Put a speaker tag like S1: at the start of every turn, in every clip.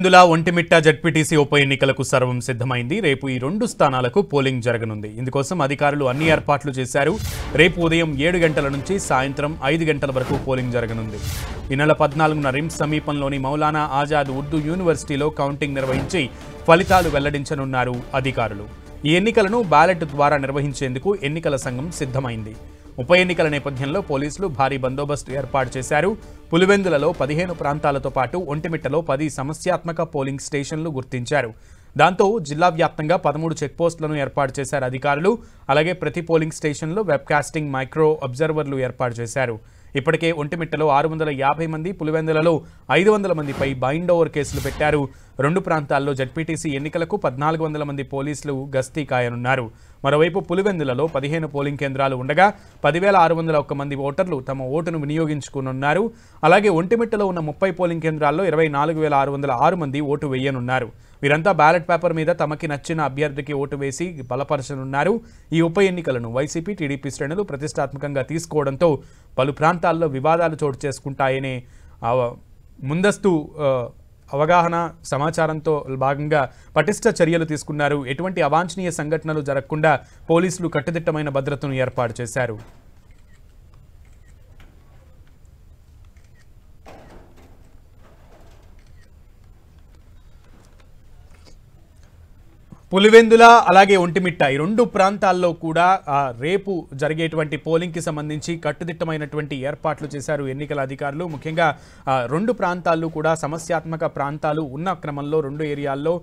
S1: ఇందులో ఒంటిమిట్ట జడ్పీటీసీ ఉప ఎన్నికలకు సర్వం సిద్ధమైంది. రేపు ఈ 2 స్థానాలకు పోలింగ్ జరగనుంది. ఇందుకోసం అధికారులు అన్ని ఏర్పాట్లు చేశారు. రేపు ఉదయం 7 గంటల నుంచి సాయంత్రం 5 గంటల వరకు పోలింగ్ జరగనుంది. ఈ నెల 14న రిమ్స్ సమీపంలోని మౌలానా ఆజాద్ ఉర్దూ యూనివర్సిటీలో కౌంటింగ్ నిర్వహించి ఫలితాలు వెల్లడించనున్నారు అధికారులు. ఈ ఎన్నికలను బ్యాలెట్ ద్వారా నిర్వహించేందుకు ఎన్నికల సంఘం సిద్ధమైంది. ఉప ఎన్నికల నేపథ్యంలో పోలీసులు భారీ బందోబస్తు ఏర్పాటు చేశారు. పులివెందులలో 15 ప్రాంతాలతో పాటు ఒంటిమిట్టలో 10 సమస్యాత్మక పోలింగ్ స్టేషన్లు గుర్తించారు. దాంతో జిల్లా వ్యాప్తంగా 13 చెక్పోస్టులను ఏర్పాటు చేశారు అధికారులు. అలాగే ప్రతి పోలింగ్ స్టేషన్లో వెబ్కాస్టింగ్ మైక్రో అబ్జర్వర్లు ఏర్పాటు చేశారు. ఇప్పటికే ఒంటిమిట్టలో 650 మంది, పులివెందులలో 500 మందిపై బైండ్ ఓవర్ కేసులు పెట్టారు. 2 ప్రాంతాల్లో జడ్పీటీసీ ఎన్నికలకు 1400 మంది పోలీసులు గస్తీ కాయనున్నారు. మరోవైపు పులివెందులలో 15 పోలింగ్ కేంద్రాలు ఉండగా 10,601 మంది ఓటర్లు తమ ఓటును వినియోగించుకున్నారు. అలాగే ఒంటిమిట్టలో ఉన్న 30 పోలింగ్ కేంద్రాల్లో 24,606 మంది ఓటు వేయనున్నారు. వీరంతా బ్యాలెట్ పేపర్ మీద తమకి నచ్చిన అభ్యర్థికి ఓటు వేసి బలపరచనున్నారు. ఈ ఉప ఎన్నికలను వైసీపీ, టీడీపీ శ్రేణులు ప్రతిష్టాత్మకంగా తీసుకోవడంతో పలు ప్రాంతాల్లో వివాదాలు చోటు చేసుకుంటాయనే ముందస్తు అవగాహన సమాచారంతో భాగంగా పటిష్ట చర్యలు తీసుకున్నారు. ఎటువంటి అవాంఛనీయ సంఘటనలు జరగకుండా పోలీసులు కట్టుదిట్టమైన భద్రతను ఏర్పాటు చేశారు. పులివెందుల అలాగే ఒంటిమిట్ట ఈ 2 ప్రాంతాల్లో కూడా రేపు జరిగేటువంటి పోలింగ్కి సంబంధించి కట్టుదిట్టమైనటువంటి ఏర్పాట్లు చేశారు ఎన్నికల అధికారులు. ముఖ్యంగా 2 ప్రాంతాలు కూడా సమస్యాత్మక ప్రాంతాలు ఉన్న క్రమంలో 2 ఏరియాల్లో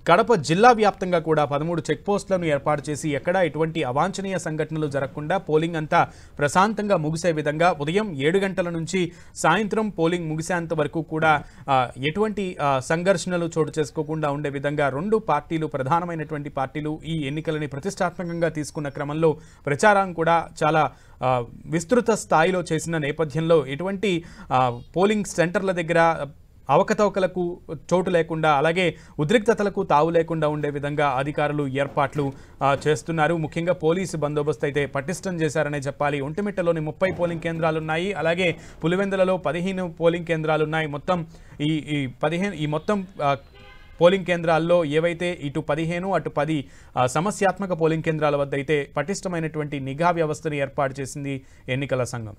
S1: కడప జిల్లా వ్యాప్తంగా కూడా 13 చెక్పోస్టులను ఏర్పాటు చేసి ఎక్కడా ఎటువంటి అవాంఛనీయ సంఘటనలు జరగకుండా పోలింగ్ అంతా ప్రశాంతంగా ముగిసే విధంగా ఉదయం 7 గంటల నుంచి సాయంత్రం పోలింగ్ ముగిసేంత వరకు కూడా ఎటువంటి సంఘర్షణలు చోటు చేసుకోకుండా ఉండే విధంగా 2 పార్టీలు, ప్రధానమైనటువంటి పార్టీలు ఈ ఎన్నికలని ప్రతిష్టాత్మకంగా తీసుకున్న క్రమంలో ప్రచారం కూడా చాలా విస్తృత స్థాయిలో చేసిన నేపథ్యంలో ఎటువంటి పోలింగ్ సెంటర్ల దగ్గర అవకతవకలకు చోటు లేకుండా, అలాగే ఉద్రిక్తతలకు తావు లేకుండా ఉండే విధంగా అధికారులు ఏర్పాట్లు చేస్తున్నారు. ముఖ్యంగా పోలీసు బందోబస్తు అయితే పటిష్టం చేశారనే చెప్పాలి. ఒంటిమిట్టలోని 30 పోలింగ్ కేంద్రాలున్నాయి. అలాగే పులివెందులలో 15 పోలింగ్ కేంద్రాలున్నాయి. మొత్తం ఈ మొత్తం పోలింగ్ కేంద్రాల్లో ఏవైతే ఇటు 15 అటు 10 సమస్యాత్మక పోలింగ్ కేంద్రాల వద్ద అయితే పటిష్టమైనటువంటి నిఘా వ్యవస్థను ఏర్పాటు చేసింది ఎన్నికల సంఘం.